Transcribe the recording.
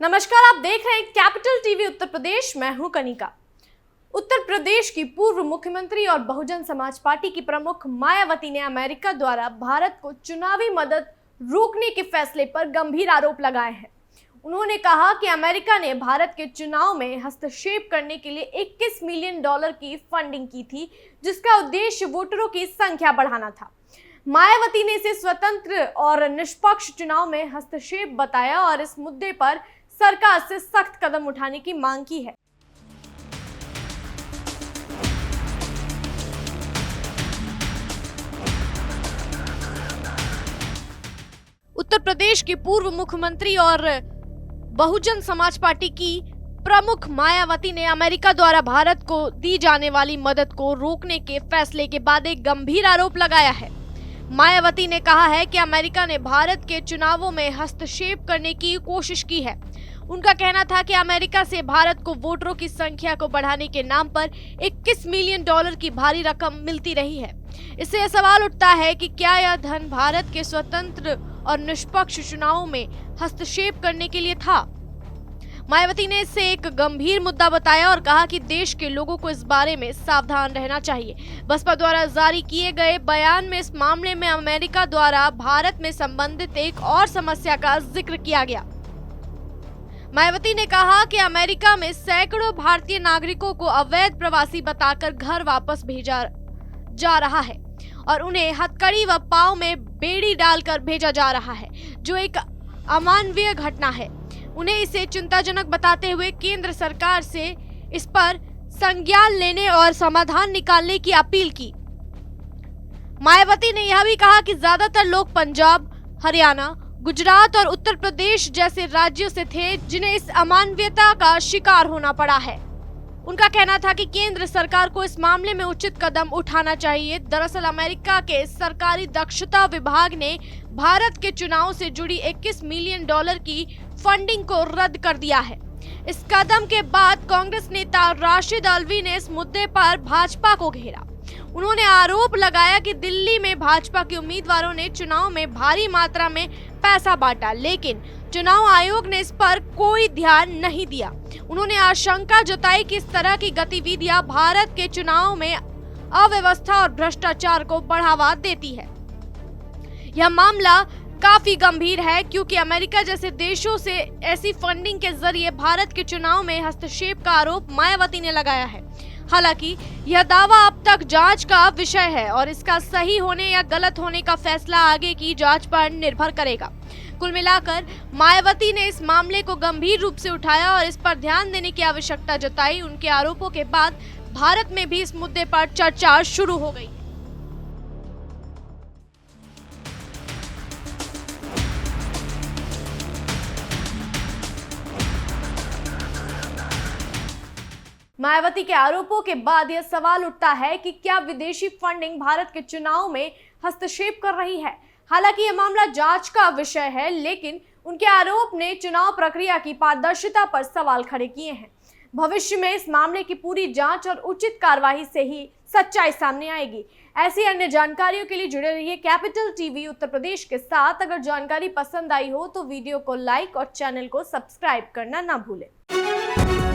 नमस्कार, आप देख रहे हैं कैपिटल टीवी उत्तर प्रदेश। मैं हूं कनिका। उत्तर प्रदेश की पूर्व मुख्यमंत्री और बहुजन समाज पार्टी की प्रमुख मायावती ने अमेरिका द्वारा भारत को चुनावी मदद रोकने के फैसले पर गंभीर आरोप लगाए हैं। उन्होंने कहा कि अमेरिका ने भारत के चुनाव में हस्तक्षेप करने के लिए $21 मिलियन की फंडिंग की थी, जिसका उद्देश्य वोटरों की संख्या बढ़ाना था। मायावती ने इसे स्वतंत्र और निष्पक्ष चुनाव में हस्तक्षेप बताया और इस मुद्दे पर सरकार से सख्त कदम उठाने की मांग की है। उत्तर प्रदेश की पूर्व मुख्यमंत्री और बहुजन समाज पार्टी की प्रमुख मायावती ने अमेरिका द्वारा भारत को दी जाने वाली मदद को रोकने के फैसले के बाद एक गंभीर आरोप लगाया है। मायावती ने कहा है कि अमेरिका ने भारत के चुनावों में हस्तक्षेप करने की कोशिश की है। उनका कहना था कि अमेरिका से भारत को वोटरों की संख्या को बढ़ाने के नाम पर $21 मिलियन की भारी रकम मिलती रही है। इससे यह सवाल उठता है कि क्या यह धन भारत के स्वतंत्र और निष्पक्ष चुनावों में हस्तक्षेप करने के लिए था। मायावती ने इसे एक गंभीर मुद्दा बताया और कहा कि देश के लोगों को इस बारे में सावधान रहना चाहिए। बसपा द्वारा जारी किए गए बयान में इस मामले में अमेरिका द्वारा भारत में संबंधित एक और समस्या का जिक्र किया गया। मायावती ने कहा कि अमेरिका में सैकड़ों भारतीय नागरिकों को अवैध प्रवासी बताकर घर वापस भेजा जा रहा है और उन्हें हथकड़ी व पांव में बेड़ी डालकर भेजा जा रहा है, जो एक अमानवीय घटना है। उन्हें इसे चिंताजनक बताते हुए केंद्र सरकार से इस पर संज्ञान लेने और समाधान निकालने की अपील की। मायावती ने यह भी कहा कि ज्यादातर लोग पंजाब, हरियाणा, गुजरात और उत्तर प्रदेश जैसे राज्यों से थे जिन्हें इस अमानवीयता का शिकार होना पड़ा है। उनका कहना था कि केंद्र सरकार को इस मामले में उचित कदम उठाना चाहिए। दरअसल अमेरिका के सरकारी दक्षता विभाग ने भारत के चुनाव से जुड़ी $21 मिलियन की फंडिंग को रद्द कर दिया है। इस कदम के बाद कांग्रेस नेता राशिद अल्वी ने इस मुद्दे पर भाजपा को घेरा। उन्होंने आरोप लगाया कि दिल्ली में भाजपा के उम्मीदवारों ने चुनाव में भारी मात्रा में पैसा बांटा, लेकिन चुनाव आयोग ने इस पर कोई ध्यान नहीं दिया। उन्होंने आशंका जताई कि इस तरह की गतिविधियां भारत के चुनाव में अव्यवस्था और भ्रष्टाचार को बढ़ावा देती है। यह मामला काफी गंभीर है क्योंकि अमेरिका जैसे देशों से ऐसी फंडिंग के जरिए भारत के चुनाव में हस्तक्षेप का आरोप मायावती ने लगाया है। हालांकि यह दावा अब तक जांच का विषय है और इसका सही होने या गलत होने का फैसला आगे की जांच पर निर्भर करेगा। कुल मिलाकर मायावती ने इस मामले को गंभीर रूप से उठाया और इस पर ध्यान देने की आवश्यकता जताई। उनके आरोपों के बाद भारत में भी इस मुद्दे पर चर्चा शुरू हो गई। मायावती के आरोपों के बाद यह सवाल उठता है कि क्या विदेशी फंडिंग भारत के चुनाव में हस्तक्षेप कर रही है। हालांकि यह मामला जांच का विषय है, लेकिन उनके आरोप ने चुनाव प्रक्रिया की पारदर्शिता पर सवाल खड़े किए हैं। भविष्य में इस मामले की पूरी जांच और उचित कार्रवाई से ही सच्चाई सामने आएगी। ऐसी अन्य जानकारियों के लिए जुड़े रहिए कैपिटल टीवी उत्तर प्रदेश के साथ। अगर जानकारी पसंद आई हो तो वीडियो को लाइक और चैनल को सब्सक्राइब करना ना भूलें।